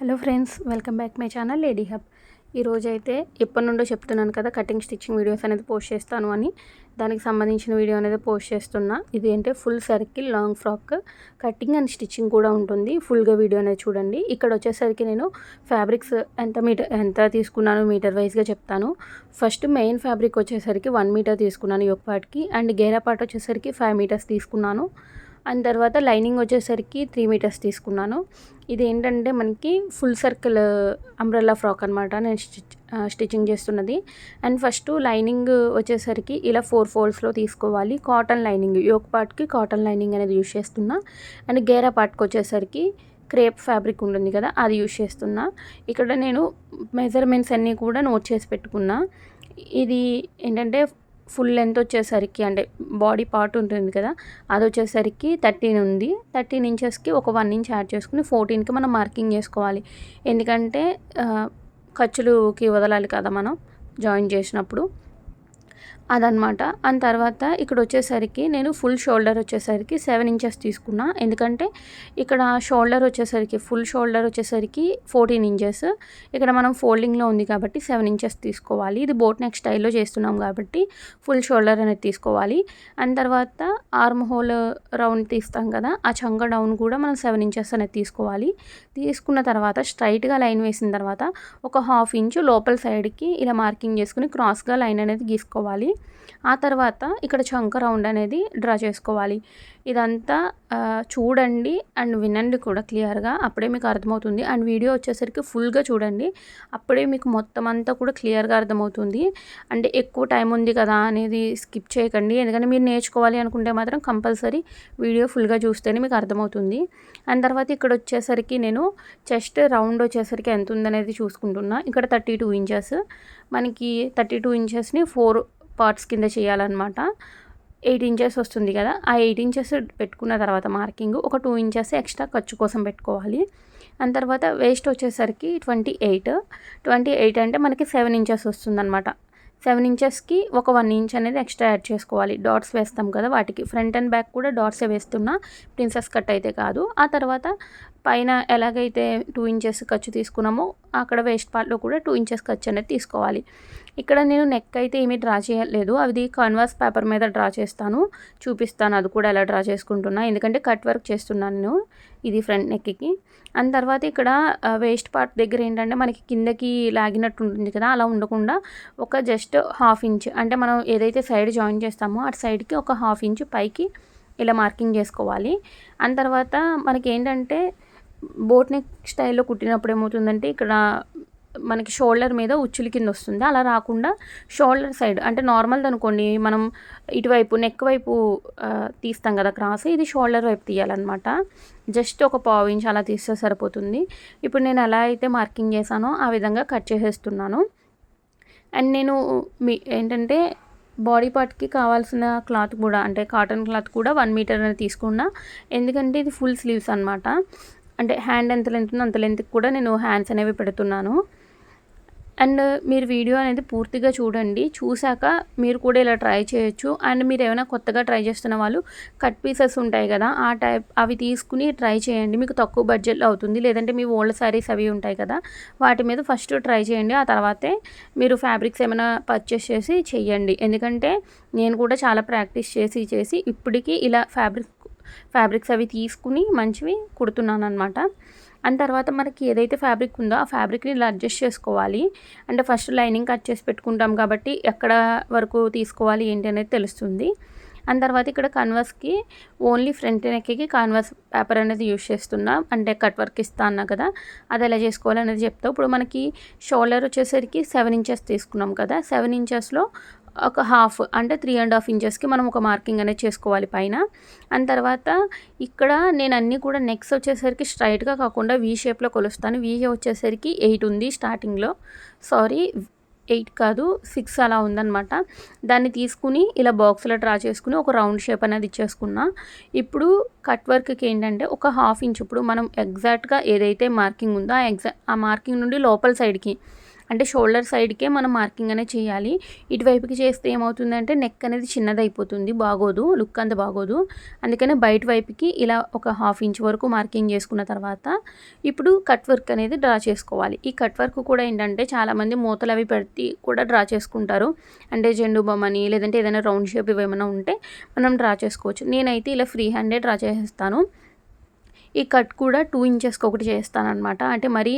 Hello friends, welcome back my channel lady hub. ఈరోజైతే ఎప్పటి నుండో చెప్తున్నాను కదా, కటింగ్ స్టిచ్చింగ్ వీడియోస్ అనేది పోస్ట్ చేస్తాను అని. దానికి సంబంధించిన వీడియో అనేది పోస్ట్ చేస్తున్నా. ఇది అంటే full circle long frock cutting and stitching కూడా ఉంటుంది. ఫుల్గా వీడియో అనేది చూడండి. ఇక్కడ వచ్చేసరికి నేను ఫ్యాబ్రిక్స్ ఎంత తీసుకున్నాను మీటర్ వైజ్గా చెప్తాను. ఫస్ట్ మెయిన్ ఫ్యాబ్రిక్ వచ్చేసరికి 1 మీటర్ తీసుకున్నాను యోక్ పార్ట్కి, అండ్ గేరా పార్ట్ వచ్చేసరికి 5 మీటర్స్ తీసుకున్నాను. అండ్ తర్వాత లైనింగ్ వచ్చేసరికి 3 మీటర్స్ తీసుకున్నాను. ఇది ఏంటంటే మనకి ఫుల్ సర్కిల్ అంబ్రెల్లా ఫ్రాక్ అనమాట నేను స్టిచ్చింగ్ చేస్తున్నది. అండ్ ఫస్ట్ లైనింగ్ వచ్చేసరికి ఇలా 4 ఫోల్డ్స్లో తీసుకోవాలి. కాటన్ లైనింగ్, యోక్ పార్ట్కి కాటన్ లైనింగ్ అనేది యూజ్ చేస్తున్నా. అండ్ గేరా పార్ట్కి వచ్చేసరికి క్రేప్ ఫ్యాబ్రిక్ ఉంటుంది కదా, అది యూజ్ చేస్తున్నా. ఇక్కడ నేను మెజర్మెంట్స్ అన్నీ కూడా నోట్ చేసి పెట్టుకున్నా. ఇది ఏంటంటే ఫుల్ లెంత్ వచ్చేసరికి అంటే బాడీ పార్ట్ ఉంటుంది కదా, అది వచ్చేసరికి 13 ఉంది. 13 ఇంచెస్కి ఒక 1 ఇంచ్ యాడ్ చేసుకుని 14కి మనం మార్కింగ్ చేసుకోవాలి. ఎందుకంటే ఖర్చులుకి వదలాలి కదా మనం జాయిన్ చేసినప్పుడు, అదనమాట. అండ్ తర్వాత ఇక్కడ వచ్చేసరికి నేను ఫుల్ షోల్డర్ వచ్చేసరికి 7 ఇంచెస్ తీసుకున్నా. ఎందుకంటే ఇక్కడ షోల్డర్ వచ్చేసరికి ఫుల్ షోల్డర్ వచ్చేసరికి 14 ఇంచెస్. ఇక్కడ మనం ఫోల్డింగ్లో ఉంది కాబట్టి 7 ఇంచెస్ తీసుకోవాలి. ఇది బోట్ నెక్ స్టైల్లో చేస్తున్నాం కాబట్టి ఫుల్ షోల్డర్ అనేది తీసుకోవాలి. అండ్ తర్వాత ఆర్మ్ హోల్ రౌండ్ తీస్తాం కదా, ఆ చంక డౌన్ కూడా మనం 7 ఇంచెస్ అనేది తీసుకోవాలి. తీసుకున్న తర్వాత స్ట్రైట్గా లైన్ వేసిన తర్వాత ఒక 1/2 ఇంచు లోపల సైడ్కి ఇలా మార్కింగ్ చేసుకుని క్రాస్గా లైన్ అనేది గీసుకోవాలి. ఆ తర్వాత ఇక్కడ చంక రౌండ్ అనేది డ్రా చేసుకోవాలి. ఇదంతా చూడండి అండ్ వినండి కూడా క్లియర్గా, అప్పుడే మీకు అర్థమవుతుంది. అండ్ వీడియో వచ్చేసరికి ఫుల్గా చూడండి, అప్పుడే మీకు మొత్తం అంతా కూడా క్లియర్గా అర్థమవుతుంది. అంటే ఎక్కువ టైం ఉంది కదా అనేది స్కిప్ చేయకండి, ఎందుకంటే మీరు నేర్చుకోవాలి అనుకుంటే మాత్రం కంపల్సరీ వీడియో ఫుల్గా చూస్తేనే మీకు అర్థమవుతుంది. అండ్ తర్వాత ఇక్కడ వచ్చేసరికి నేను చెస్ట్ రౌండ్ వచ్చేసరికి ఎంత ఉందనేది చూసుకుంటున్నా. ఇక్కడ 32 ఇంచెస్, మనకి 32 ఇంచెస్ని 4 పార్ట్స్ కింద చేయాలన్నమాట. 8 ఇంచెస్ వస్తుంది కదా, ఆ 8 ఇంచెస్ పెట్టుకున్న తర్వాత మార్కింగ్ ఒక 2 ఇంచెస్ ఎక్స్ట్రా ఖర్చు కోసం పెట్టుకోవాలి. అండ్ తర్వాత వేస్ట్ వచ్చేసరికి 28 అంటే మనకి 7 ఇంచెస్ వస్తుందన్నమాట. 7 ఇంచెస్కి ఒక 1 ఇంచ్ అనేది ఎక్స్ట్రా యాడ్ చేసుకోవాలి. డాట్స్ వేస్తాం కదా, వాటికి ఫ్రంట్ అండ్ బ్యాక్ కూడా డాట్సే వేస్తున్నా, ప్రిన్సెస్ కట్ అయితే కాదు. ఆ తర్వాత పైన ఎలాగైతే 2 ఇంచెస్ ఖర్చు తీసుకున్నామో అక్కడ వేస్ట్ పార్ట్లో కూడా 2 ఇంచెస్ ఖర్చు అనేది తీసుకోవాలి. ఇక్కడ నేను నెక్ అయితే ఏమీ డ్రా చేయలేదు, అది కాన్వాస్ పేపర్ మీద డ్రా చేస్తాను, చూపిస్తాను అది కూడా ఎలా డ్రా చేసుకుంటున్నా. ఎందుకంటే కట్ వర్క్ చేస్తున్నాను నేను ఇది ఫ్రంట్ నెక్కి. అండ్ తర్వాత ఇక్కడ వేస్ట్ పార్ట్ దగ్గర ఏంటంటే మనకి కిందకి లాగినట్టు ఉంటుంది కదా, అలా ఉండకుండా ఒక జస్ట్ 1/2 ఇంచ్ అంటే మనం ఏదైతే సైడ్ జాయిన్ చేస్తామో అటు సైడ్కి ఒక 1/2 ఇంచ్ పైకి ఇలా మార్కింగ్ చేసుకోవాలి. అండ్ తర్వాత మనకి ఏంటంటే బోట్ నెక్ స్టైల్లో కుట్టినప్పుడు ఏమవుతుందంటే ఇక్కడ మనకి షోల్డర్ మీద ఉచ్చుల కింద వస్తుంది. అలా రాకుండా షోల్డర్ సైడ్ అంటే నార్మల్ది అనుకోండి, మనం ఇటువైపు నెక్ వైపు తీస్తాం కదా క్రాస్, ఇది షోల్డర్ వైపు తీయాలన్నమాట. జస్ట్ ఒక 1/2 ఇంచ్ అలా తీస్తే సరిపోతుంది. ఇప్పుడు నేను ఎలా అయితే మార్కింగ్ చేశానో ఆ విధంగా కట్ చేసేస్తున్నాను. అండ్ నేను ఏంటంటే బాడీ పార్ట్కి కావాల్సిన క్లాత్ కూడా అంటే కాటన్ క్లాత్ కూడా 1 మీటర్ అనేది తీసుకున్నా. ఎందుకంటే ఇది ఫుల్ స్లీవ్స్ అనమాట. అంటే హ్యాండ్ ఎంత లెంత్ ఉందో అంత లెంత్కి కూడా నేను హ్యాండ్స్ అనేవి పెడుతున్నాను. అండ్ మీరు వీడియో అనేది పూర్తిగా చూడండి, చూశాక మీరు కూడా ఇలా ట్రై చేయొచ్చు. అండ్ మీరు ఏమైనా కొత్తగా ట్రై చేస్తున్న వాళ్ళు కట్ పీసెస్ ఉంటాయి కదా, ఆ టైప్ అవి తీసుకుని ట్రై చేయండి, మీకు తక్కువ బడ్జెట్లో అవుతుంది. లేదంటే మీ ఓల్డ్ శారీస్ అవి ఉంటాయి కదా, వాటి మీద ఫస్ట్ ట్రై చేయండి, ఆ తర్వాతే మీరు ఫ్యాబ్రిక్స్ ఏమైనా పర్చేస్ చేసి చెయ్యండి. ఎందుకంటే నేను కూడా చాలా ప్రాక్టీస్ చేసి ఇప్పటికీ ఇలా ఫ్యాబ్రిక్స్ అవి తీసుకుని మంచివి కుడుతున్నాను అనమాట. అండ్ తర్వాత మనకి ఏదైతే ఫ్యాబ్రిక్ ఉందో ఆ ఫ్యాబ్రిక్ని ఇలా అడ్జస్ట్ చేసుకోవాలి. అంటే ఫస్ట్ లైనింగ్ కట్ చేసి పెట్టుకుంటాం కాబట్టి ఎక్కడ వరకు తీసుకోవాలి ఏంటి అనేది తెలుస్తుంది. అండ్ తర్వాత ఇక్కడ కాన్వాస్కి ఓన్లీ ఫ్రంట్ నెక్కి కాన్వాస్ పేపర్ అనేది యూజ్ చేస్తున్నా, అంటే కట్ వర్క్ ఇస్తా అన్నా కదా, అది ఎలా చేసుకోవాలి అనేది చెప్తా. ఇప్పుడు మనకి షోల్డర్ వచ్చేసరికి 7 ఇంచెస్ తీసుకున్నాం కదా, 7 ఇంచెస్లో ఒక హాఫ్ అంటే 3.5 ఇంచెస్కి మనం ఒక మార్కింగ్ అనేది చేసుకోవాలి పైన. అండ్ తర్వాత ఇక్కడ నేను అన్నీ కూడా నెక్స్ వచ్చేసరికి స్ట్రైట్గా కాకుండా వీ షేప్లో కొలుస్తాను. వీ వచ్చేసరికి 8 ఉంది స్టార్టింగ్లో, 8 కాదు 6 అలా ఉందన్నమాట. దాన్ని తీసుకుని ఇలా బాక్స్లో డ్రా చేసుకుని ఒక రౌండ్ షేప్ అనేది ఇచ్చేసుకున్నా. ఇప్పుడు కట్ వర్క్కి ఏంటంటే ఒక 1/2 ఇంచ్, ఇప్పుడు మనం ఎగ్జాక్ట్గా ఏదైతే మార్కింగ్ ఉందో ఆ మార్కింగ్ నుండి లోపల సైడ్కి అంటే షోల్డర్ సైడ్కే మనం మార్కింగ్ అనేది చేయాలి. ఇటువైపుకి చేస్తే ఏమవుతుందంటే నెక్ అనేది చిన్నదైపోతుంది, బాగోదు, లుక్ అంత బాగోదు. అందుకనే బయట వైపుకి ఇలా ఒక 1/2 ఇంచ్ వరకు మార్కింగ్ చేసుకున్న తర్వాత ఇప్పుడు కట్ వర్క్ అనేది డ్రా చేసుకోవాలి. ఈ కట్ వర్క్ కూడా ఏంటంటే చాలామంది మూతలు అవి పెట్టి కూడా డ్రా చేసుకుంటారు. అంటే జెండు బొమ్మని లేదంటే ఏదైనా రౌండ్ షేప్ ఏమైనా ఉంటే మనం డ్రా చేసుకోవచ్చు. నేనైతే ఇలా ఫ్రీ హ్యాండే డ్రా చేసేస్తాను. ఈ కట్ కూడా 2 ఇంచెస్కి ఒకటి చేస్తానన్నమాట. అంటే మరీ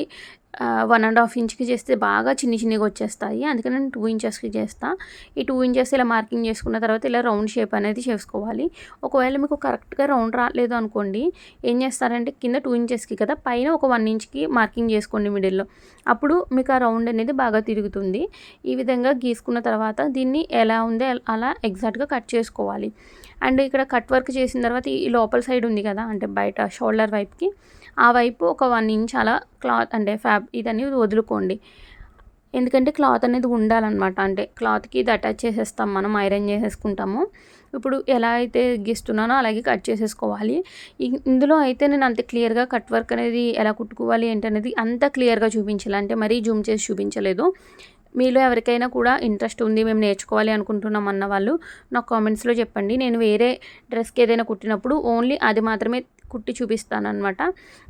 1.5 ఇంచ్కి చేస్తే బాగా చిన్నగా వచ్చేస్తాయి. అందుకని నేను 2 ఇంచెస్కి చేస్తాను. ఈ 2 ఇంచెస్ ఇలా మార్కింగ్ చేసుకున్న తర్వాత ఇలా రౌండ్ షేప్ అనేది చేసుకోవాలి. ఒకవేళ మీకు కరెక్ట్గా రౌండ్ రాలేదు అనుకోండి, ఏం చేస్తారంటే కింద 2 ఇంచెస్కి కదా, పైన ఒక 1 ఇంచ్కి మార్కింగ్ చేసుకోండి మిడిల్లో. అప్పుడు మీకు ఆ రౌండ్ అనేది బాగా తిరుగుతుంది. ఈ విధంగా గీసుకున్న తర్వాత దీన్ని ఎలా ఉందో అలా ఎగ్జాక్ట్గా కట్ చేసుకోవాలి. అండ్ ఇక్కడ కట్ వర్క్ చేసిన తర్వాత ఈ లోపల సైడ్ ఉంది కదా, అంటే బయట షోల్డర్ వైపుకి, ఆ వైపు ఒక 1 ఇంచ్ అలా క్లాత్ అంటే ఇదనేది వదులుకోండి. ఎందుకంటే క్లాత్ అనేది ఉండాలన్నమాట. అంటే క్లాత్కి ఇది అటాచ్ చేసేస్తాం, మనం ఐరన్ చేసేసుకుంటాము. ఇప్పుడు ఎలా అయితే గీస్తున్నానో అలాగే కట్ చేసేసుకోవాలి. ఇందులో అయితే నేను అంత క్లియర్గా కట్ వర్క్ అనేది ఎలా కుట్టుకోవాలి ఏంటనేది అంత క్లియర్గా చూపించాలి, అంటే మరీ జూమ్ చేసి చూపించలేదు. మీలో ఎవరికైనా కూడా ఇంట్రెస్ట్ ఉంది, మేము నేర్చుకోవాలి అనుకుంటున్నాం అన్న వాళ్ళు నాకు కామెంట్స్లో చెప్పండి. నేను వేరే డ్రెస్కి ఏదైనా కుట్టినప్పుడు ఓన్లీ అది మాత్రమే కుట్టి చూపిస్తాను అనమాట.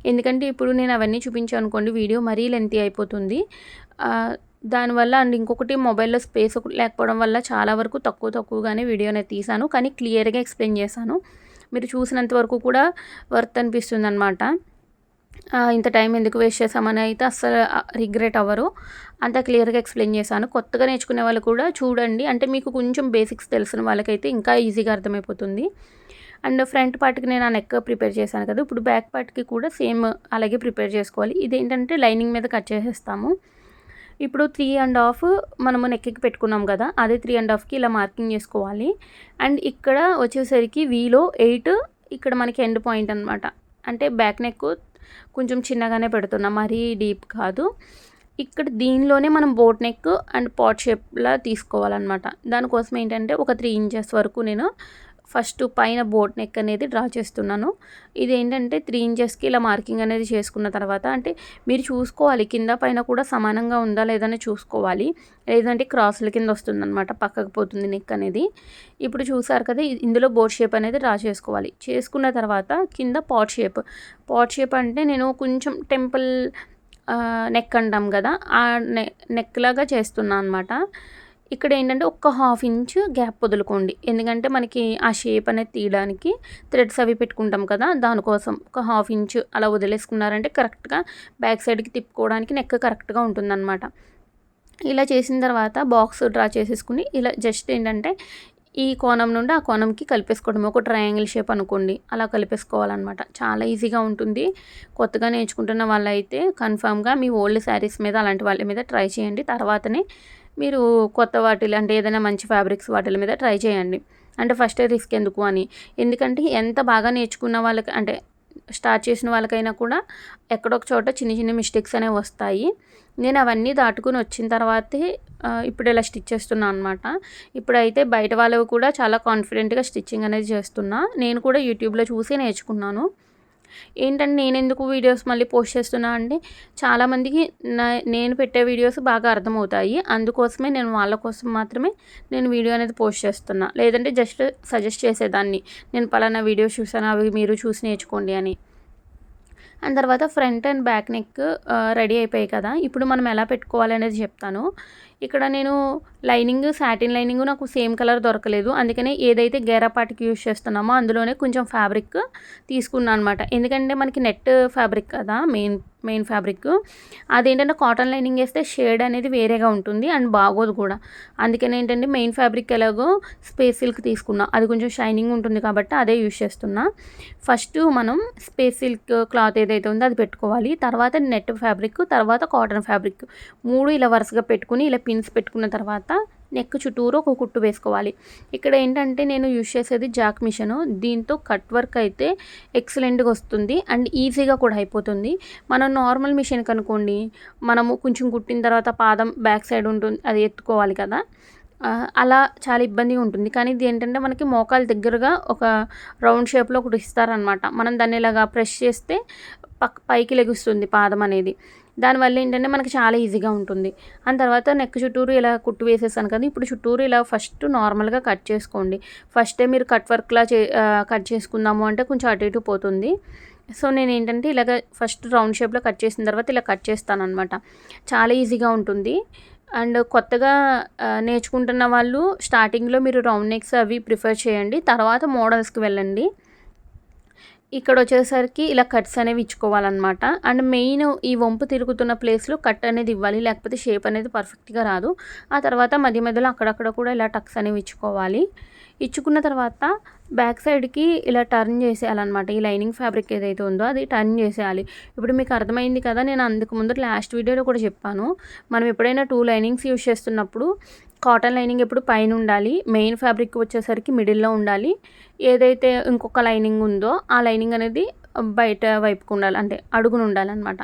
ఎందుకంటే ఇప్పుడు నేను అవన్నీ చూపించాను అనుకోండి, వీడియో మరీ లెంతీ అయిపోతుంది. దానివల్ల అండ్ ఇంకొకటి మొబైల్లో స్పేస్ లేకపోవడం వల్ల చాలా వరకు తక్కువగానే వీడియో అనేది తీసాను, కానీ క్లియర్గా ఎక్స్ప్లెయిన్ చేశాను. మీరు చూసినంత వరకు కూడా వర్త్ అనిపిస్తుంది అనమాట. ఇంత టైం ఎందుకు వేస్ట్ చేసామని అయితే అస్సలు రిగ్రెట్ అవ్వరు. అంత క్లియర్గా ఎక్స్ప్లెయిన్ చేశాను. కొత్తగా నేర్చుకునే వాళ్ళు కూడా చూడండి, అంటే మీకు కొంచెం బేసిక్స్ తెలిసిన వాళ్ళకైతే ఇంకా ఈజీగా అర్థమైపోతుంది. అండ్ ఫ్రంట్ పార్ట్కి నేను ఆ నెక్ ప్రిపేర్ చేశాను కదా, ఇప్పుడు బ్యాక్ పార్ట్కి కూడా సేమ్ అలాగే ప్రిపేర్ చేసుకోవాలి. ఇదేంటంటే లైనింగ్ మీద కట్ చేసేస్తాము. ఇప్పుడు 3.5 మనము నెక్కి పెట్టుకున్నాం కదా, అదే 3.5కి ఇలా మార్కింగ్ చేసుకోవాలి. అండ్ ఇక్కడ వచ్చేసరికి వీలో 8 ఇక్కడ మనకి ఎండ్ పాయింట్ అనమాట. అంటే బ్యాక్ నెక్ కొంచెం చిన్నగానే పెడుతున్నాం, మరీ డీప్ కాదు. ఇక్కడ దీనిలోనే మనం బోట్ నెక్ అండ్ పాట్ షేప్లా తీసుకోవాలన్నమాట. దానికోసం ఏంటంటే ఒక 3 ఇంచెస్ వరకు నేను ఫస్ట్ పైన బోట్ నెక్ అనేది డ్రా చేస్తున్నాను. ఇదేంటంటే 3 ఇంచెస్కి ఇలా మార్కింగ్ అనేది చేసుకున్న తర్వాత, అంటే మీరు చూసుకోవాలి కింద పైన కూడా సమానంగా ఉందా లేదని చూసుకోవాలి, లేదంటే క్రాసుల కింద వస్తుందన్నమాట, పక్కకు పోతుంది నెక్ అనేది. ఇప్పుడు చూసారు కదా, ఇందులో బోట్ షేప్ అనేది డ్రా చేసుకోవాలి. చేసుకున్న తర్వాత కింద పాట్ షేప్ అంటే నేను కొంచెం టెంపుల్ నెక్ అంటాం కదా, ఆ నెక్ లాగా చేస్తున్నాను అనమాట. ఇక్కడ ఏంటంటే ఒక 1/2 ఇంచ్ గ్యాప్ వదులుకోండి, ఎందుకంటే మనకి ఆ షేప్ అనేది తీయడానికి థ్రెడ్స్ అవి పెట్టుకుంటాం కదా, దానికోసం ఒక 1/2 ఇంచ్ అలా వదిలేసుకున్నారంటే కరెక్ట్గా బ్యాక్ సైడ్కి తిప్పుకోవడానికి నెక్ కరెక్ట్గా ఉంటుందన్నమాట. ఇలా చేసిన తర్వాత బాక్స్ డ్రా చేసేసుకుని ఇలా జస్ట్ ఏంటంటే ఈ కోణం నుండి ఆ కోణంకి కలిపేసుకోవడం, ఒక ట్రయాంగిల్ షేప్ అనుకోండి, అలా కలిపేసుకోవాలన్నమాట. చాలా ఈజీగా ఉంటుంది. కొత్తగా నేర్చుకుంటున్న వాళ్ళైతే కన్ఫామ్గా మీ ఓల్డ్ శారీస్ మీద అలాంటి వాళ్ళ మీద ట్రై చేయండి. తర్వాతనే మీరు కొత్త వాటిలో అంటే ఏదైనా మంచి ఫ్యాబ్రిక్స్ వాటి మీద ట్రై చేయండి. అంటే ఫస్ట్ రిస్క్ ఎందుకు అని, ఎందుకంటే ఎంత బాగా నేర్చుకున్న వాళ్ళకి అంటే స్టార్ట్ చేసిన వాళ్ళకైనా కూడా ఎక్కడొక చోట చిన్న మిస్టేక్స్ అనేవి వస్తాయి. నేను అవన్నీ దాటుకుని వచ్చిన తర్వాతే ఇప్పుడు ఇలా స్టిచ్ చేస్తున్నాను అనమాట. ఇప్పుడైతే బయట వాళ్ళవి కూడా చాలా కాన్ఫిడెంట్గా స్టిచ్చింగ్ అనేది చేస్తున్నా. నేను కూడా యూట్యూబ్లో చూసి నేర్చుకున్నాను. ఏంటంటే నేను ఎందుకు వీడియోస్ మళ్ళీ పోస్ట్ చేస్తున్నా అంటే చాలామందికి నేను పెట్టే వీడియోస్ బాగా అర్థమవుతాయి, అందుకోసమే నేను వాళ్ళ కోసం మాత్రమే నేను వీడియో అనేది పోస్ట్ చేస్తున్నా. లేదంటే జస్ట్ సజెస్ట్ చేసేదాన్ని, నేను పలానా వీడియోస్ చూసాను అవి మీరు చూసి నేర్చుకోండి అని. అండ్ తర్వాత front and back neck ready అయిపోయాయి కదా, ఇప్పుడు మనం ఎలా పెట్టుకోవాలి అనేది చెప్తాను. ఇక్కడ నేను లైనింగ్ సాటిన్ లైనింగ్ నాకు సేమ్ కలర్ దొరకలేదు, అందుకనే ఏదైతే గేరా పార్ట్కి యూజ్ చేస్తున్నామో అందులోనే కొంచెం ఫ్యాబ్రిక్ తీసుకున్నాను అనమాట. ఎందుకంటే మనకి నెట్ ఫ్యాబ్రిక్ కదా మెయిన్ ఫ్యాబ్రిక్, అదేంటంటే కాటన్ లైనింగ్ వేస్తే షేడ్ అనేది వేరేగా ఉంటుంది అండ్ బాగోదు కూడా. అందుకని ఏంటంటే మెయిన్ ఫ్యాబ్రిక్ ఎలాగో స్పేస్ సిల్క్ తీసుకున్నా, అది కొంచెం షైనింగ్ ఉంటుంది కాబట్టి అదే యూజ్ చేస్తున్నా. ఫస్ట్ మనం స్పేస్ సిల్క్ క్లాత్ ఏదైతే ఉందో అది పెట్టుకోవాలి, తర్వాత నెట్ ఫ్యాబ్రిక్, తర్వాత కాటన్ ఫ్యాబ్రిక్, 3 ఇలా వరుసగా పెట్టుకుని ఇలా పిన్స్ పెట్టుకున్న తర్వాత నెక్ చుట్టూరు ఒక కుట్టు వేసుకోవాలి. ఇక్కడ ఏంటంటే నేను యూజ్ చేసేది జాక్ మిషను, దీంతో కట్ వర్క్ అయితే ఎక్సలెంట్గా వస్తుంది అండ్ ఈజీగా కూడా అయిపోతుంది. మనం నార్మల్ మిషన్ కనుకోండి, మనము కొంచెం కుట్టిన తర్వాత పాదం బ్యాక్ సైడ్ ఉంటుంది, అది ఎత్తుకోవాలి కదా, అలా చాలా ఇబ్బందిగా ఉంటుంది. కానీ ఇది ఏంటంటే మనకి మోకాలు దగ్గరగా ఒక రౌండ్ షేప్లో ఒకటి ఇస్తారనమాట. మనం దాన్ని ఇలాగా ప్రెస్ చేస్తే పైకి లెగుస్తుంది పాదం అనేది. దానివల్ల ఏంటంటే మనకి చాలా ఈజీగా ఉంటుంది. అండ్ తర్వాత నెక్ చుట్టూరు ఇలా కుట్టు వేసేసాను కదా! ఇప్పుడు చుట్టూరు ఇలా ఫస్ట్ నార్మల్‌గా కట్ చేసుకోండి. ఫస్టే మీరు కట్ చేసుకుందాము అంటే కొంచెం అటు ఇటు పోతుంది. సో, నేనేంటంటే ఇలాగ ఫస్ట్ రౌండ్ షేప్‌లో కట్ చేసిన తర్వాత ఇలా కట్ చేస్తాననమాట. చాలా ఈజీగా ఉంటుంది. అండ్ కొత్తగా నేర్చుకుంటున్న వాళ్ళు స్టార్టింగ్‌లో మీరు రౌండ్ నెక్స్ అవి ప్రిఫర్ చేయండి. తర్వాత మోడల్స్‌కి వెళ్ళండి. ఇక్కడొచ్చేసరికి ఇలా కట్స్ అనేవి ఇచ్చుకోవాలనమాట. అండ్ మెయిన్ ఈ వంపు తిరుగుతున్న ప్లేస్‌లో కట్ అనేది ఇవ్వాలి. లేకపోతే షేప్ అనేది పర్ఫెక్ట్‌గా రాదు. ఆ తర్వాత మధ్య మధ్యలో అక్కడక్కడ కూడా ఇలా టక్స్ అనేవి ఇచ్చుకోవాలి. ఇచ్చుకున్న తర్వాత బ్యాక్ సైడ్‌కి ఇలా టర్న్ చేసేయాలనమాట. ఈ లైనింగ్ ఫ్యాబ్రిక్ ఏదైతే ఉందో అది టర్న్ చేసేయాలి. ఇప్పుడు మీకు అర్థమైంది కదా! నేను అందుకు ముందు లాస్ట్ వీడియోలో కూడా చెప్పాను. మనం ఎప్పుడైనా 2 లైనింగ్స్ యూజ్ చేస్తున్నప్పుడు కాటన్ లైనింగ్ ఎప్పుడు పైనుండాలి. మెయిన్ ఫ్యాబ్రిక్ వచ్చేసరికి మిడిల్‌లో ఉండాలి. ఏదైతే ఇంకొక లైనింగ్ ఉందో ఆ లైనింగ్ అనేది బయట వైపుకు ఉండాలి. అంటే అడుగున ఉండాలనమాట.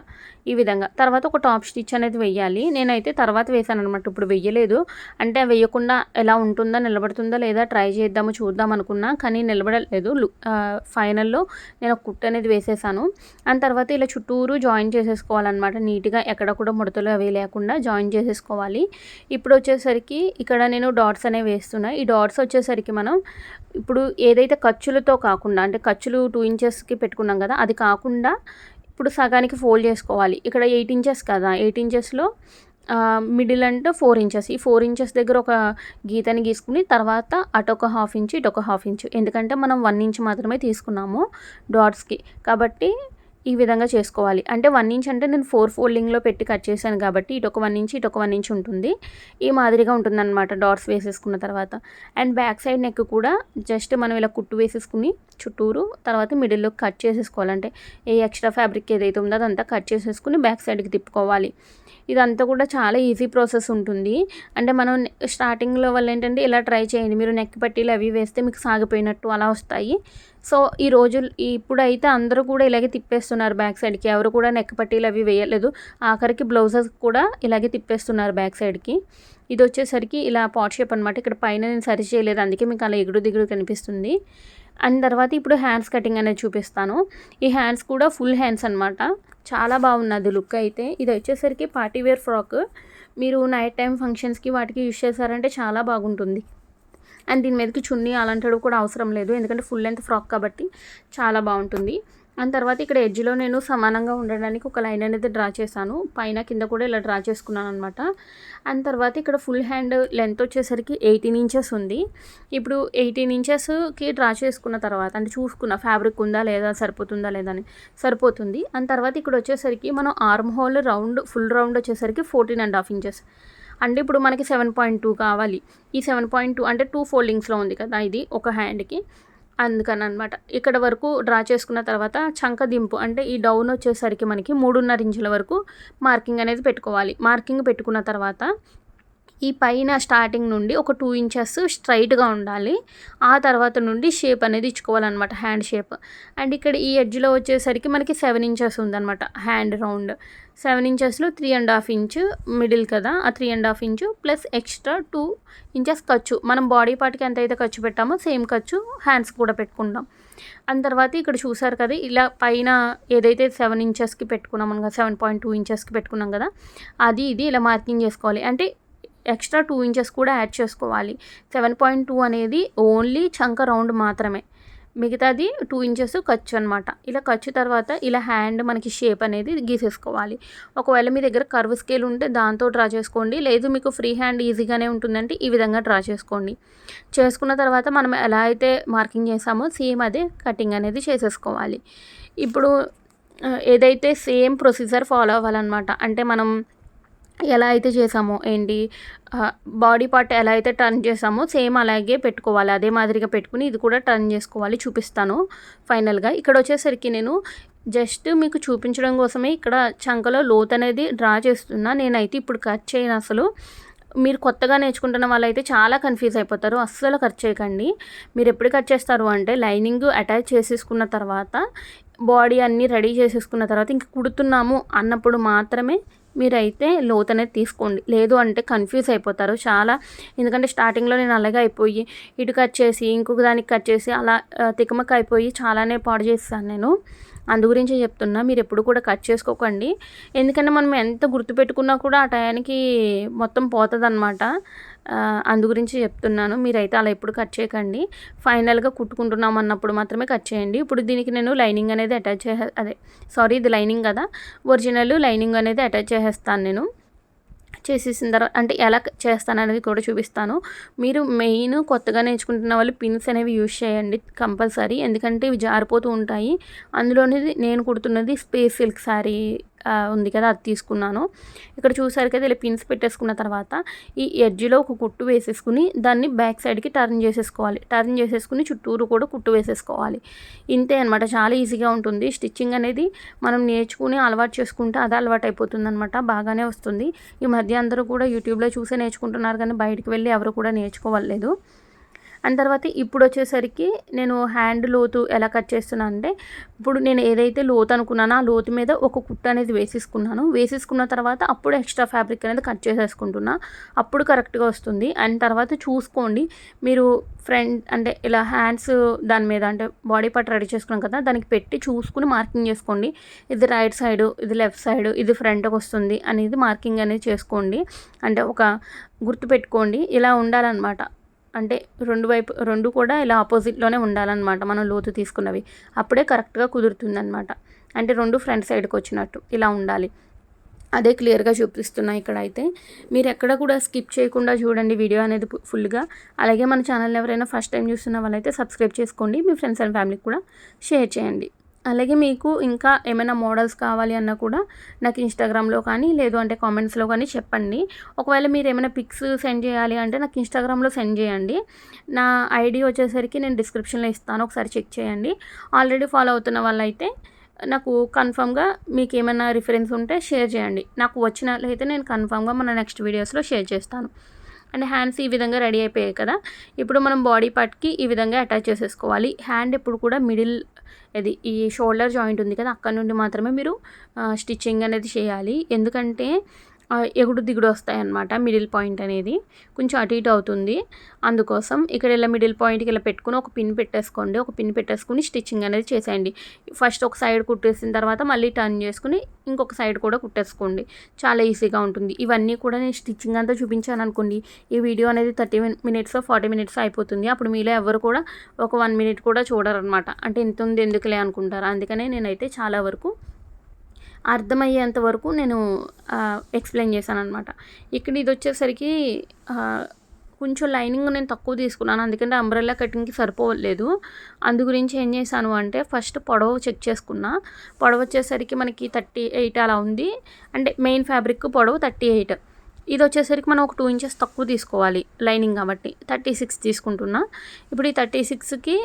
ఈ విధంగా. తర్వాత ఒక టాప్ స్టిచ్ అనేది వెయ్యాలి. నేనైతే తర్వాత వేశాననమాట. ఇప్పుడు వెయ్యలేదు. అంటే వెయ్యకుండా ఎలా ఉంటుందా, నిలబడుతుందా లేదా ట్రై చేద్దాము, చూద్దాం అనుకున్నా. కానీ నిలబడలేదు. ఫైనల్‌లో నేను ఒక కుట్టు అనేది వేసేసాను. అండ్ తర్వాత ఇలా చుట్టూరు జాయిన్ చేసేసుకోవాలనమాట. నీట్‌గా ఎక్కడ కూడా ముడతలు అవి లేకుండా జాయిన్ చేసేసుకోవాలి. ఇప్పుడు వచ్చేసరికి ఇక్కడ నేను డాట్స్ అనేవి వేస్తున్నా. ఈ డాట్స్ వచ్చేసరికి మనం ఇప్పుడు ఏదైతే ఖర్చులతో కాకుండా అంటే ఖర్చులు 2 ఇంచెస్‌కి పెట్టుకున్నాం కదా! అది కాకుండా ఇప్పుడు సగానికి ఫోల్డ్ చేసుకోవాలి. ఇక్కడ 8 ఇంచెస్ కదా! 8 ఇంచెస్‌లో మిడిల్ అంటే 4 ఇంచెస్. ఈ 4 ఇంచెస్ దగ్గర ఒక గీతని గీసుకుని తర్వాత అటొక హాఫ్ ఇంచు, ఇటొక హాఫ్ ఇంచు. ఎందుకంటే మనం 1 ఇంచ్ మాత్రమే తీసుకున్నాము డాట్స్‌కి. కాబట్టి ఈ విధంగా చేసుకోవాలి. అంటే 1 ఇంచ్ అంటే నేను 4 ఫోల్డింగ్‌లో పెట్టి కట్ చేశాను కాబట్టి ఇటొక 1 ఇంచ్, ఇటొక 1 ఇంచ్ ఉంటుంది. ఈ మాదిరిగా ఉంటుందన్నమాట డాట్స్ వేసేసుకున్న తర్వాత. అండ్ బ్యాక్ సైడ్ నెక్ కూడా జస్ట్ మనం ఇలా కుట్టు వేసేసుకుని చుట్టూరు తర్వాత మిడిల్‌లో కట్ చేసేసుకోవాలి. అంటే ఏ ఎక్స్ట్రా ఫ్యాబ్రిక్ ఏదైతే ఉందో అదంతా కట్ చేసేసుకుని బ్యాక్ సైడ్‌కి తిప్పుకోవాలి. ఇదంతా కూడా చాలా ఈజీ ప్రాసెస్ ఉంటుంది. అంటే మనం స్టార్టింగ్‌లో ఏంటంటే ఇలా ట్రై చేయండి. మీరు నెక్ పట్టీలు అవి వేస్తే మీకు సాగిపోయినట్టు అలా వస్తాయి. సో, ఇప్పుడైతే అందరూ కూడా ఇలాగే తిప్పేస్తున్నారు బ్యాక్ సైడ్‌కి. ఎవరు కూడా నెక్ పట్టీలు అవి వేయలేదు. ఆఖరికి బ్లౌజెస్ కూడా ఇలాగే తిప్పేస్తున్నారు బ్యాక్ సైడ్‌కి. ఇదొచ్చేసరికి ఇలా పాట్ షేప్ అనమాట. ఇక్కడ పైన నేను సరి చేయలేదు. అందుకే మీకు అలా ఎగుడు దిగుడు కనిపిస్తుంది. అండ్ తర్వాత ఇప్పుడు హ్యాండ్స్ కటింగ్ అనేది చూపిస్తాను. ఈ హ్యాండ్స్ కూడా ఫుల్ హ్యాండ్స్ అనమాట. చాలా బాగున్నది లుక్ అయితే. ఇది వచ్చేసరికి పార్టీ వేర్ ఫ్రాక్. మీరు నైట్ టైమ్ ఫంక్షన్స్‌కి వాటికి యూజ్ చేశారంటే చాలా బాగుంటుంది. అండ్ దీని మీదకి చున్నీ అలాంటివి కూడా అవసరం లేదు. ఎందుకంటే ఫుల్ లెంత్ ఫ్రాక్ కాబట్టి చాలా బాగుంటుంది. అండ్ తర్వాత ఇక్కడ ఎడ్జ్‌లో నేను సమానంగా ఉండడానికి ఒక లైన్ అనేది డ్రా చేశాను. పైన కింద కూడా ఇలా డ్రా చేసుకున్నాననమాట. అండ్ తర్వాత ఇక్కడ ఫుల్ హ్యాండ్ లెంత్ వచ్చేసరికి 18 ఇంచెస్ ఉంది. ఇప్పుడు 18 ఇంచెస్‌కి డ్రా చేసుకున్న తర్వాత అంటే చూసుకున్న ఫ్యాబ్రిక్ ఉందా లేదా, సరిపోతుందా లేదా అని. సరిపోతుంది. అండ్ తర్వాత ఇక్కడ వచ్చేసరికి మనం ఆర్మ్ హోల్ ఫుల్ రౌండ్ వచ్చేసరికి 14.5 ఇంచెస్. అంటే ఇప్పుడు మనకి 7.2 కావాలి. ఈ 7.2 అంటే 2 ఫోల్డింగ్స్‌లో ఉంది కదా! ఇది ఒక హ్యాండ్‌కి. అందుకననమాట. ఇక్కడ వరకు డ్రా చేసుకున్న తర్వాత చంక దింపు అంటే ఈ డౌన్ వచ్చేసరికి మనకి 3.5 ఇంచుల వరకు మార్కింగ్ అనేది పెట్టుకోవాలి. మార్కింగ్ పెట్టుకున్న తర్వాత ఈ పైన స్టార్టింగ్ నుండి ఒక 2 ఇంచెస్ స్ట్రైట్‌గా ఉండాలి. ఆ తర్వాత నుండి షేప్ అనేది ఇచ్చుకోవాలనమాట హ్యాండ్ షేప్. అండ్ ఇక్కడ ఈ ఎడ్జ్‌లో వచ్చేసరికి మనకి 7 ఇంచెస్ ఉందనమాట హ్యాండ్ రౌండ్. 7 ఇంచెస్‌లో 3.5 ఇంచు మిడిల్ కదా! ఆ 3.5 ఇంచు ప్లస్ ఎక్స్ట్రా 2 ఇంచెస్ ఖర్చు. మనం బాడీ పార్ట్‌కి ఎంతైతే ఖర్చు పెట్టామో సేమ్ ఖర్చు హ్యాండ్స్‌కి కూడా పెట్టుకుంటాం. అండ్ తర్వాత ఇక్కడ చూసారు కదా! ఇలా పైన ఏదైతే 7 ఇంచెస్‌కి పెట్టుకున్నాం కదా! 7.2 ఇంచెస్‌కి పెట్టుకున్నాం కదా! ఇది ఇలా మార్కింగ్ చేసుకోవాలి. అంటే ఎక్స్ట్రా 2 ఇంచెస్ కూడా యాడ్ చేసుకోవాలి. 7.2 అనేది ఓన్లీ చంక రౌండ్ మాత్రమే. మిగతాది 2 ఇంచెస్ ఖర్చు అనమాట. ఇలా ఖర్చు తర్వాత ఇలా హ్యాండ్ మనకి షేప్ అనేది గీసేసుకోవాలి. ఒకవేళ మీ దగ్గర కర్వ్ స్కేల్ ఉంటే దాంతో డ్రా చేసుకోండి. లేదు మీకు ఫ్రీ హ్యాండ్ ఈజీగానే ఉంటుందంటే ఈ విధంగా డ్రా చేసుకోండి. చేసుకున్న తర్వాత మనం ఎలా అయితే మార్కింగ్ చేసామో సేమ్ అదే కటింగ్ అనేది చేసేసుకోవాలి. ఇప్పుడు ఏదైతే సేమ్ ప్రొసీజర్ ఫాలో అవ్వాలన్నమాట. అంటే మనం ఎలా అయితే చేసామో బాడీ పార్ట్ ఎలా అయితే టర్న్ చేసామో సేమ్ అలాగే పెట్టుకోవాలి. అదే మాదిరిగా పెట్టుకుని ఇది కూడా టర్న్ చేసుకోవాలి. చూపిస్తాను ఫైనల్‌గా. ఇక్కడ వచ్చేసరికి నేను జస్ట్ మీకు చూపించడం కోసమే ఇక్కడ చంకలో లోతు అనేది డ్రా చేస్తున్నా. నేనైతే ఇప్పుడు కట్ చేయను అసలు. మీరు కొత్తగా నేర్చుకుంటున్న వాళ్ళైతే చాలా కన్ఫ్యూజ్ అయిపోతారు. అస్సలు కట్ చేయకండి. మీరు ఎప్పుడు కట్ చేస్తారు అంటే లైనింగ్ అటాచ్ చేసేసుకున్న తర్వాత బాడీ అన్నీ రెడీ చేసేసుకున్న తర్వాత ఇంక కుడుతున్నాము అన్నప్పుడు మాత్రమే మీరైతే లోతు అనేది తీసుకోండి. లేదు అంటే కన్ఫ్యూజ్ అయిపోతారు చాలా. ఎందుకంటే స్టార్టింగ్‌లో నేను అలాగే అయిపోయి ఇటు కట్ చేసి ఇంకొక దానికి కట్ చేసి అలా తికమక అయిపోయి చాలానే పాడు చేసేసాను నేను. అందు గురించే చెప్తున్నా. మీరు ఎప్పుడు కూడా కట్ చేసుకోకండి. ఎందుకంటే మనం ఎంత గుర్తుపెట్టుకున్నా కూడా ఆ టయానికి మొత్తం పోతుందన్నమాట. అందు గురించి చెప్తున్నాను. మీరైతే అలా ఎప్పుడు కట్ చేయకండి. ఫైనల్‌గా కుట్టుకుంటున్నాం అన్నప్పుడు మాత్రమే కట్ చేయండి. ఇప్పుడు దీనికి నేను లైనింగ్ అనేది అటాచ్ ఇది లైనింగ్ కదా! ఒరిజినల్ లైనింగ్ అనేది అటాచ్ చేసేస్తాను నేను. చేసేసిన తర్వాత అంటే ఎలా చేస్తాననేది కూడా చూపిస్తాను. మీరు మెయిన్ కొత్తగా నేర్చుకుంటున్న వాళ్ళు పిన్స్ అనేవి యూజ్ చేయండి కంపల్సరీ. ఎందుకంటే ఇవి జారిపోతూ ఉంటాయి. అందులోనిది నేను కుడుతున్నది స్పేస్ సిల్క్ శారీ ఉంది కదా, అది తీసుకున్నాను. ఇక్కడ చూసారు కదా, ఇలా పిన్స్ పెట్టేసుకున్న తర్వాత ఈ ఎడ్జ్‌లో ఒక కుట్టు వేసేసుకుని దాన్ని బ్యాక్ సైడ్‌కి టర్న్ చేసేసుకోవాలి. టర్న్ చేసేసుకుని చుట్టూరు కూడా కుట్టు వేసేసుకోవాలి. ఇంతే అనమాట. చాలా ఈజీగా ఉంటుంది. స్టిచ్చింగ్ అనేది మనం నేర్చుకుని అలవాటు చేసుకుంటే అదే అలవాటు అయిపోతుందనమాట. బాగానే వస్తుంది. ఈ మధ్య అందరూ కూడా యూట్యూబ్‌లో చూసే నేర్చుకుంటున్నారు కానీ బయటికి వెళ్ళి ఎవరు కూడా నేర్చుకోవట్లేదు. అండ్ తర్వాత ఇప్పుడు వచ్చేసరికి నేను హ్యాండ్ లోతు ఎలా కట్ చేస్తున్నాను అంటే, ఇప్పుడు నేను ఏదైతే లోతు అనుకున్నానో ఆ లోతు మీద ఒక కుట్టు అనేది వేసేసుకున్నాను. వేసేసుకున్న తర్వాత అప్పుడు ఎక్స్ట్రా ఫ్యాబ్రిక్ అనేది కట్ చేసేసుకుంటున్నా. అప్పుడు కరెక్ట్గా వస్తుంది. అండ్ తర్వాత చూసుకోండి, మీరు ఫ్రంట్ అంటే ఇలా హ్యాండ్స్ దాని మీద అంటే బాడీ పార్ట్ రెడీ చేసుకున్నాం కదా, దానికి పెట్టి చూసుకుని మార్కింగ్ చేసుకోండి. ఇది రైట్ సైడు, ఇది లెఫ్ట్ సైడు, ఇది ఫ్రంట్కి వస్తుంది అనేది మార్కింగ్ అనేది చేసుకోండి. అంటే ఒక గుర్తుపెట్టుకోండి. ఇలా ఉండాలన్నమాట. అంటే రెండు కూడా ఇలా ఆపోజిట్లోనే ఉండాలన్నమాట మనం లోతు తీసుకున్నవి. అప్పుడే కరెక్ట్గా కుదురుతుందన్నమాట. అంటే 2 ఫ్రంట్ సైడ్కి వచ్చినట్టు ఇలా ఉండాలి. అదే క్లియర్గా చూపిస్తున్నా ఇక్కడైతే. మీరు ఎక్కడ కూడా స్కిప్ చేయకుండా చూడండి వీడియో అనేది ఫుల్గా. అలాగే మన ఛానల్ ఎవరైనా ఫస్ట్ టైం చూస్తున్న వాళ్ళైతే సబ్స్క్రైబ్ చేసుకోండి. మీ ఫ్రెండ్స్ అండ్ ఫ్యామిలీకి కూడా షేర్ చేయండి. అలాగే మీకు ఇంకా ఏమైనా మోడల్స్ కావాలి అన్నా కూడా నాకు ఇన్స్టాగ్రామ్లో కానీ లేదు అంటే కామెంట్స్లో కానీ చెప్పండి. ఒకవేళ మీరు ఏమైనా పిక్స్ సెండ్ చేయాలి అంటే నాకు ఇన్స్టాగ్రామ్లో సెండ్ చేయండి. నా ఐడి వచ్చేసరికి నేను డిస్క్రిప్షన్లో ఇస్తాను, ఒకసారి చెక్ చేయండి. ఆల్రెడీ ఫాలో అవుతున్న వాళ్ళైతే నాకు కన్ఫామ్గా మీకు ఏమైనా రిఫరెన్స్ ఉంటే షేర్ చేయండి. నాకు వచ్చినట్లయితే నేను కన్ఫామ్గా మన నెక్స్ట్ వీడియోస్లో షేర్ చేస్తాను. అండ్ హ్యాండ్స్ ఈ విధంగా రెడీ అయిపోయాయి కదా, ఇప్పుడు మనం బాడీ పార్ట్కి ఈ విధంగా అటాచ్ చేసేసుకోవాలి. హ్యాండ్ ఎప్పుడు కూడా మిడిల్ ఈ షోల్డర్ జాయింట్ ఉంది కదా, అక్కడ నుండి మాత్రమే మీరు స్టిచ్చింగ్ అనేది చేయాలి. ఎందుకంటే ఎగుడు దిగుడు వస్తాయన్నమాట. మిడిల్ పాయింట్ అనేది కొంచెం అటు ఇటు అవుతుంది. అందుకోసం ఇక్కడ ఇలా మిడిల్ పాయింట్కి ఇలా పెట్టుకుని ఒక పిన్ పెట్టేసుకోండి. ఒక పిన్ పెట్టేసుకుని స్టిచ్చింగ్ అనేది చేసేయండి. ఫస్ట్ ఒక సైడ్ కుట్టేసిన తర్వాత మళ్ళీ టర్న్ చేసుకుని ఇంకొక సైడ్ కూడా కుట్టేసుకోండి. చాలా ఈజీగా ఉంటుంది. ఇవన్నీ కూడా నేను స్టిచ్చింగ్ అంతా చూపించాను అనుకోండి, ఈ వీడియో అనేది 30 మినిట్స్ 40 మినిట్స్ అయిపోతుంది. అప్పుడు మీలో ఎవరు కూడా ఒక 1 మినిట్ కూడా చూడరనమాట. అంటే ఇంత ఉంది ఎందుకులే అనుకుంటారు. అందుకనే నేనైతే చాలా వరకు అర్థమయ్యేంత వరకు నేను ఎక్స్ప్లెయిన్ చేశాననమాట. ఇక్కడ ఇది వచ్చేసరికి కొంచెం లైనింగ్ నేను తక్కువ తీసుకున్నాను. అందుకంటే అంబ్రెల్లా కటింగ్కి సరిపోలేదు. అందు గురించి ఏం చేశాను అంటే ఫస్ట్ పొడవు చెక్ చేసుకున్నా. పొడవు వచ్చేసరికి మనకి 38 అలా ఉంది. అంటే మెయిన్ ఫ్యాబ్రిక్ పొడవు 38. ఇది వచ్చేసరికి మనం ఒక 2 ఇంచెస్ తక్కువ తీసుకోవాలి లైనింగ్ కాబట్టి. 36 తీసుకుంటున్నా. ఇప్పుడు ఈ 36కి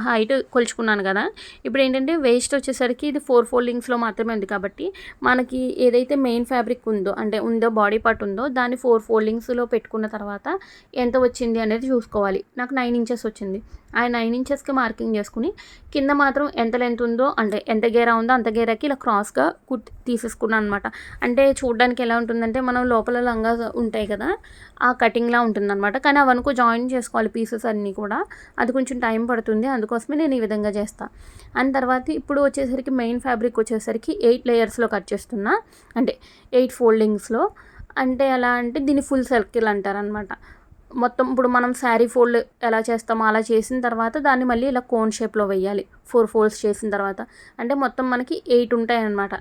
హైట్ కొలుచుకున్నాను కదా. ఇప్పుడు ఏంటంటే వేస్ట్ వచ్చేసరికి ఇది 4 ఫోల్డింగ్స్లో మాత్రమే ఉంది కాబట్టి మనకి ఏదైతే మెయిన్ ఫ్యాబ్రిక్ ఉందో బాడీ పార్ట్ ఉందో దాన్ని 4 ఫోల్డింగ్స్లో పెట్టుకున్న తర్వాత ఎంత వచ్చింది అనేది చూసుకోవాలి. నాకు 9 ఇంచెస్ వచ్చింది. ఆ 9 ఇంచెస్కి మార్కింగ్ చేసుకుని కింద మాత్రం ఎంత లెంత్ ఉందో అంటే ఎంత గేరా ఉందో అంత గేరాకి ఇలా క్రాస్గా తీసేసుకున్నాను అనమాట. అంటే చూడడానికి ఎలా ఉంటుందంటే మనం లోపల లంగా ఉంటాయి కదా, ఆ కటింగ్లా ఉంటుందన్నమాట. కానీ అవనుకో జాయిన్ చేసుకోవాలి పీసెస్ అన్నీ కూడా. అది కొంచెం టైం పడుతుంది. అందుకోసమే నేను ఈ విధంగా చేస్తాను. అండ్ తర్వాత ఇప్పుడు వచ్చేసరికి మెయిన్ ఫ్యాబ్రిక్ వచ్చేసరికి 8 లేయర్స్లో కట్ చేస్తున్నా. అంటే 8 ఫోల్డింగ్స్లో. అంటే ఎలా అంటే దీన్ని ఫుల్ సర్కిల్ అంటారనమాట. మొత్తం ఇప్పుడు మనం శారీ ఫోల్డ్ ఎలా చేస్తామో అలా చేసిన తర్వాత దాన్ని మళ్ళీ ఇలా కోన్ షేప్లో వేయాలి. 4 ఫోల్డ్స్ చేసిన తర్వాత అంటే మొత్తం మనకి 8 ఉంటాయన్నమాట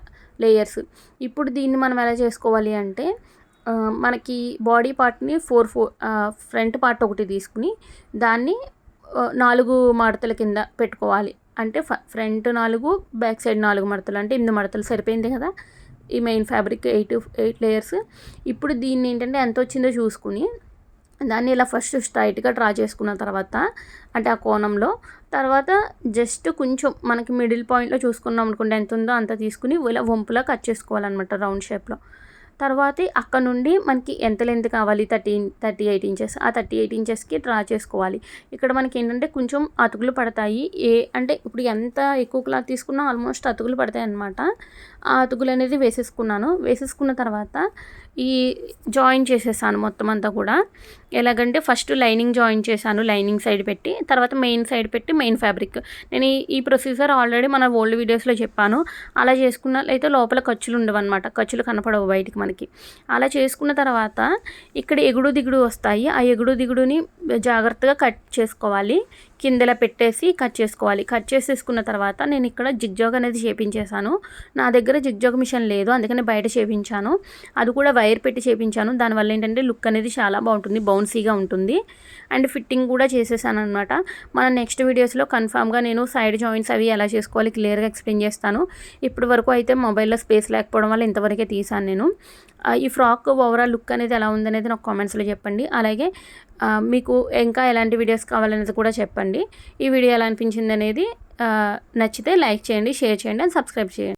లేయర్స్. ఇప్పుడు దీన్ని మనం ఎలా చేసుకోవాలి అంటే మనకి బాడీ పార్ట్ని ఫ్రంట్ పార్ట్ ఒకటి తీసుకుని దాన్ని 4 మడతల కింద పెట్టుకోవాలి. అంటే ఫ్రంట్ 4, బ్యాక్ సైడ్ 4 మడతలు అంటే 8 మడతలు సరిపోయింది కదా. ఈ మెయిన్ ఫ్యాబ్రిక్ 8 లేయర్స్. ఇప్పుడు దీన్ని ఏంటంటే ఎంత వచ్చిందో చూసుకుని దాన్ని ఇలా ఫస్ట్ స్ట్రైట్గా డ్రా చేసుకున్న తర్వాత అంటే ఆ కోణంలో తర్వాత జస్ట్ కొంచెం మనకి మిడిల్ పాయింట్లో చూసుకున్నాం అనుకుంటే ఎంత ఉందో అంత తీసుకుని ఇలా వంపులా కట్ చేసుకోవాలన్నమాట రౌండ్ షేప్లో. తర్వాత అక్కడ నుండి మనకి ఎంత లెంత్ కావాలి 38 ఇంచెస్. ఆ 38 ఇంచెస్కి డ్రా చేసుకోవాలి. ఇక్కడ మనకి ఏంటంటే కొంచెం అతుకులు పడతాయి. అంటే ఇప్పుడు ఎంత ఎక్కువ క్లాత్ తీసుకున్నా ఆల్మోస్ట్ అతుకులు పడతాయి అన్నమాట. ఆ అతుకులు అనేది వేసేసుకున్న తర్వాత ఈ జాయిన్ చేసేసాను మొత్తం అంతా కూడా. ఎలాగంటే ఫస్ట్ లైనింగ్ జాయిన్ చేశాను, లైనింగ్ సైడ్ పెట్టి, తర్వాత మెయిన్ సైడ్ పెట్టి మెయిన్ ఫ్యాబ్రిక్. నేను ఈ ప్రొసీజర్ ఆల్రెడీ మన ఓల్డ్ వీడియోస్లో చెప్పాను. అలా చేసుకున్నట్లయితే లోపల ఖర్చులు ఉండవన్నమాట, ఖర్చులు కనపడవు బయటికి మనకి. అలా చేసుకున్న తర్వాత ఇక్కడ ఎగుడు దిగుడు వస్తాయి. ఆ ఎగుడు దిగుడుని జాగ్రత్తగా కట్ చేసుకోవాలి. కిందలా పెట్టేసి కట్ చేసుకోవాలి. కట్ చేసేసుకున్న తర్వాత నేను ఇక్కడ జిగ్జాగ్ అనేది చేపించేశాను. నా దగ్గర జిగ్జాగ్ మిషన్ లేదు, అందుకని బయట చేపించాను. అది కూడా వైర్ పెట్టి చేపించాను. దానివల్ల ఏంటంటే లుక్ అనేది చాలా బాగుంటుంది, బౌన్సీగా ఉంటుంది. అండ్ ఫిట్టింగ్ కూడా చేసేసాను అనమాట. మన నెక్స్ట్ వీడియోస్లో కన్ఫామ్గా నేను సైడ్ జాయింట్స్ అవి ఎలా చేసుకోవాలి క్లియర్గా ఎక్స్ప్లెయిన్ చేస్తాను. ఇప్పటి వరకు అయితే మొబైల్లో స్పేస్ లేకపోవడం వల్ల ఇంతవరకే తీసాను నేను. ఈ ఫ్రాక్ ఓవరాల్ లుక్ అనేది ఎలా ఉందనేది నాకు కామెంట్స్లో చెప్పండి. అలాగే మీకు ఇంకా ఎలాంటి వీడియోస్ కావాలనేది కూడా చెప్పండి. ఈ వీడియో ఎలా అనిపించింది అనేది నచ్చితే లైక్ చేయండి, షేర్ చేయండి అండ్ సబ్స్క్రైబ్ చేయండి.